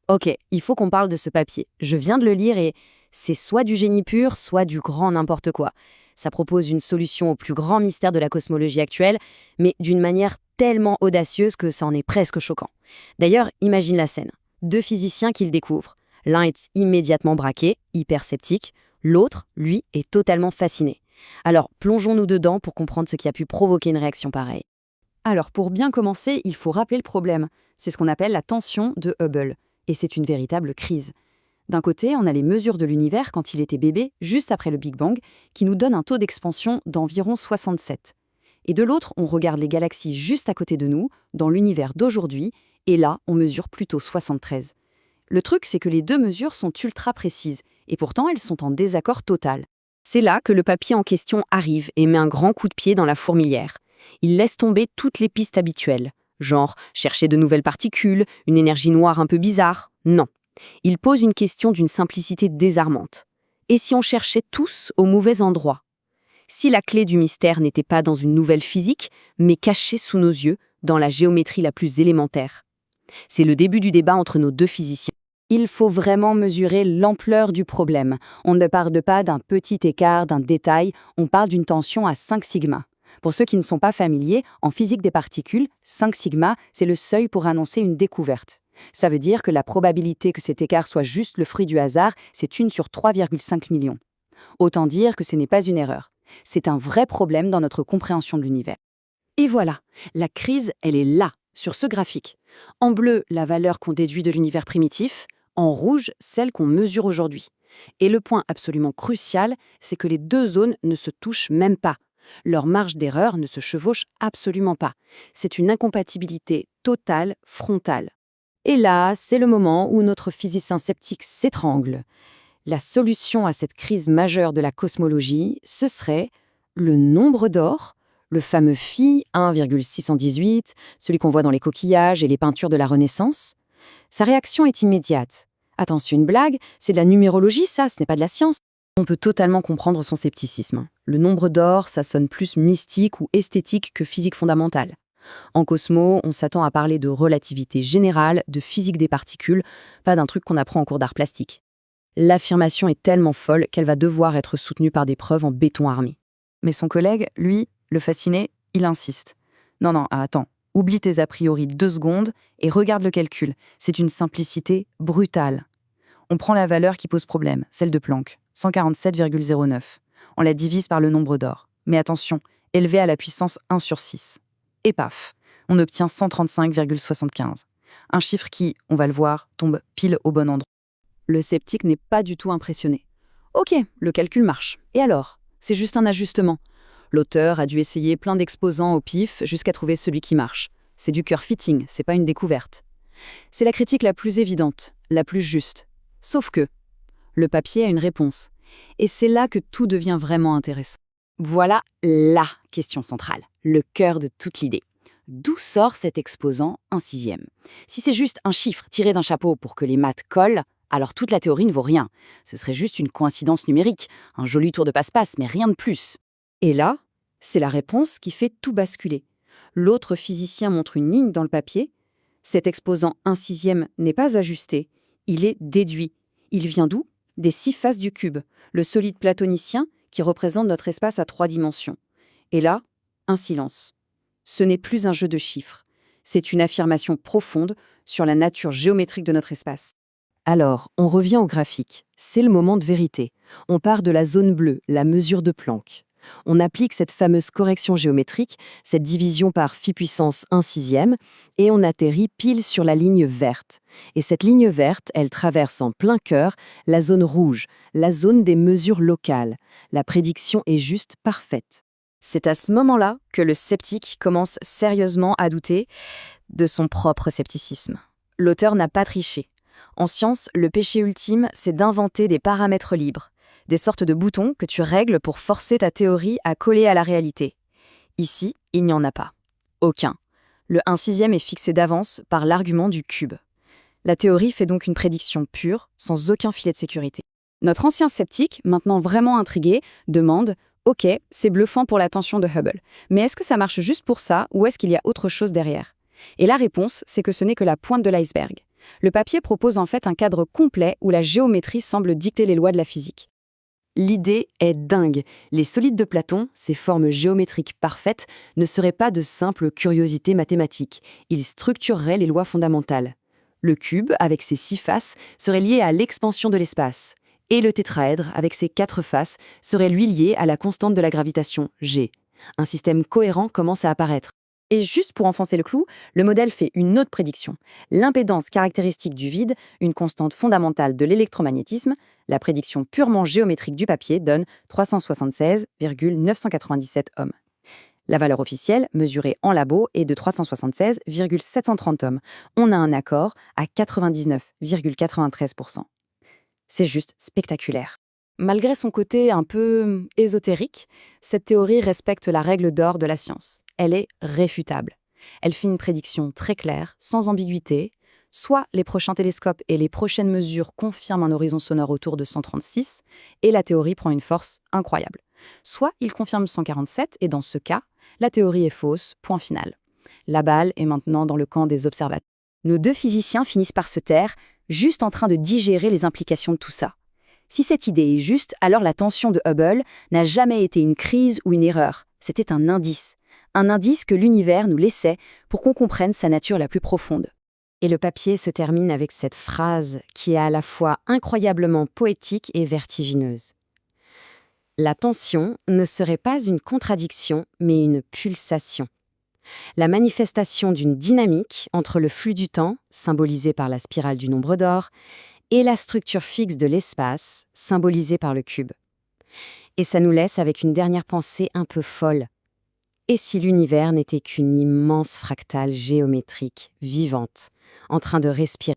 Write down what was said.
Ok, il faut qu'on parle de ce papier. Je viens de le lire et c'est soit du génie pur, soit du grand n'importe quoi. Ça propose une solution au plus grand mystère de la cosmologie actuelle, mais d'une manière tellement audacieuse que ça en est presque choquant. D'ailleurs, imagine la scène. Deux physiciens qui le découvrent. L'un est immédiatement braqué, hyper sceptique. L'autre, lui, est totalement fasciné. Alors, plongeons-nous dedans pour comprendre ce qui a pu provoquer une réaction pareille. Alors, pour bien commencer, il faut rappeler le problème. C'est ce qu'on appelle la tension de Hubble. Et c'est une véritable crise. D'un côté, on a les mesures de l'univers quand il était bébé, juste après le Big Bang, qui nous donnent un taux d'expansion d'environ 67. Et de l'autre, on regarde les galaxies juste à côté de nous, dans l'univers d'aujourd'hui, et là, on mesure plutôt 73. Le truc, c'est que les deux mesures sont ultra précises, et pourtant elles sont en désaccord total. C'est là que le papier en question arrive et met un grand coup de pied dans la fourmilière. Il laisse tomber toutes les pistes habituelles, genre chercher de nouvelles particules, une énergie noire un peu bizarre. Non. Il pose une question d'une simplicité désarmante. Et si on cherchait tous au mauvais endroit? Si la clé du mystère n'était pas dans une nouvelle physique, mais cachée sous nos yeux, dans la géométrie la plus élémentaire? C'est le début du débat entre nos deux physiciens. Il faut vraiment mesurer l'ampleur du problème. On ne parle pas d'un petit écart, d'un détail, on parle d'une tension à 5 sigma. Pour ceux qui ne sont pas familiers, en physique des particules, 5 sigma, c'est le seuil pour annoncer une découverte. Ça veut dire que la probabilité que cet écart soit juste le fruit du hasard, c'est 1 sur 3,5 millions. Autant dire que ce n'est pas une erreur. C'est un vrai problème dans notre compréhension de l'univers. Et voilà, la crise, elle est là, sur ce graphique. En bleu, la valeur qu'on déduit de l'univers primitif, en rouge, celle qu'on mesure aujourd'hui. Et le point absolument crucial, c'est que les deux zones ne se touchent même pas. Leur marge d'erreur ne se chevauche absolument pas. C'est une incompatibilité totale, frontale. Et là, c'est le moment où notre physicien sceptique s'étrangle. La solution à cette crise majeure de la cosmologie, ce serait le nombre d'or, le fameux phi 1,618, celui qu'on voit dans les coquillages et les peintures de la Renaissance. Sa réaction est immédiate. Attention, une blague, c'est de la numérologie ça, ce n'est pas de la science. On peut totalement comprendre son scepticisme. Le nombre d'or, ça sonne plus mystique ou esthétique que physique fondamentale. En cosmo, on s'attend à parler de relativité générale, de physique des particules, pas d'un truc qu'on apprend en cours d'art plastique. L'affirmation est tellement folle qu'elle va devoir être soutenue par des preuves en béton armé. Mais son collègue, lui, le fasciné, il insiste. Non, attends, oublie tes a priori 2 secondes et regarde le calcul. C'est une simplicité brutale. On prend la valeur qui pose problème, celle de Planck, 147,09. On la divise par le nombre d'or. Mais attention, élevé à la puissance 1 sur 6. Et paf, on obtient 135,75. Un chiffre qui, on va le voir, tombe pile au bon endroit. Le sceptique n'est pas du tout impressionné. Ok, le calcul marche. Et alors? C'est juste un ajustement. L'auteur a dû essayer plein d'exposants au pif jusqu'à trouver celui qui marche. C'est du cœur fitting, c'est pas une découverte. C'est la critique la plus évidente, la plus juste. Sauf que le papier a une réponse. Et c'est là que tout devient vraiment intéressant. Voilà la question centrale, le cœur de toute l'idée. D'où sort cet exposant 1/6? Si c'est juste un chiffre tiré d'un chapeau pour que les maths collent, alors toute la théorie ne vaut rien. Ce serait juste une coïncidence numérique, un joli tour de passe-passe, mais rien de plus. Et là, c'est la réponse qui fait tout basculer. L'autre physicien montre une ligne dans le papier. Cet exposant 1/6 n'est pas ajusté, il est déduit. Il vient d'où? Des 6 faces du cube, le solide platonicien qui représente notre espace à 3 dimensions. Et là, un silence. Ce n'est plus un jeu de chiffres, c'est une affirmation profonde sur la nature géométrique de notre espace. Alors, on revient au graphique. C'est le moment de vérité. On part de la zone bleue, la mesure de Planck. On applique cette fameuse correction géométrique, cette division par phi puissance 1/6, et on atterrit pile sur la ligne verte. Et cette ligne verte, elle traverse en plein cœur la zone rouge, la zone des mesures locales. La prédiction est juste parfaite. C'est à ce moment-là que le sceptique commence sérieusement à douter de son propre scepticisme. L'auteur n'a pas triché. En science, le péché ultime, c'est d'inventer des paramètres libres, des sortes de boutons que tu règles pour forcer ta théorie à coller à la réalité. Ici, il n'y en a pas. Aucun. Le 1/6 est fixé d'avance par l'argument du cube. La théorie fait donc une prédiction pure, sans aucun filet de sécurité. Notre ancien sceptique, maintenant vraiment intrigué, demande « Ok, c'est bluffant pour la tension de Hubble, mais est-ce que ça marche juste pour ça ou est-ce qu'il y a autre chose derrière ?» Et la réponse, c'est que ce n'est que la pointe de l'iceberg. Le papier propose en fait un cadre complet où la géométrie semble dicter les lois de la physique. L'idée est dingue. Les solides de Platon, ces formes géométriques parfaites, ne seraient pas de simples curiosités mathématiques. Ils structureraient les lois fondamentales. Le cube, avec ses 6 faces, serait lié à l'expansion de l'espace. Et le tétraèdre, avec ses 4 faces, serait lui lié à la constante de la gravitation, G. Un système cohérent commence à apparaître. Et juste pour enfoncer le clou, le modèle fait une autre prédiction. L'impédance caractéristique du vide, une constante fondamentale de l'électromagnétisme, la prédiction purement géométrique du papier donne 376,997 ohms. La valeur officielle, mesurée en labo, est de 376,730 ohms. On a un accord à 99,93%. C'est juste spectaculaire. Malgré son côté un peu ésotérique, cette théorie respecte la règle d'or de la science. Elle est réfutable. Elle fait une prédiction très claire, sans ambiguïté. Soit les prochains télescopes et les prochaines mesures confirment un horizon sonore autour de 136, et la théorie prend une force incroyable. Soit ils confirment 147, et dans ce cas, la théorie est fausse, point final. La balle est maintenant dans le camp des observateurs. Nos 2 physiciens finissent par se taire, juste en train de digérer les implications de tout ça. Si cette idée est juste, alors la tension de Hubble n'a jamais été une crise ou une erreur. C'était un indice. Un indice que l'univers nous laissait pour qu'on comprenne sa nature la plus profonde. Et le papier se termine avec cette phrase qui est à la fois incroyablement poétique et vertigineuse. La tension ne serait pas une contradiction, mais une pulsation. La manifestation d'une dynamique entre le flux du temps, symbolisé par la spirale du nombre d'or, et la structure fixe de l'espace, symbolisée par le cube. Et ça nous laisse avec une dernière pensée un peu folle. Et si l'univers n'était qu'une immense fractale géométrique, vivante, en train de respirer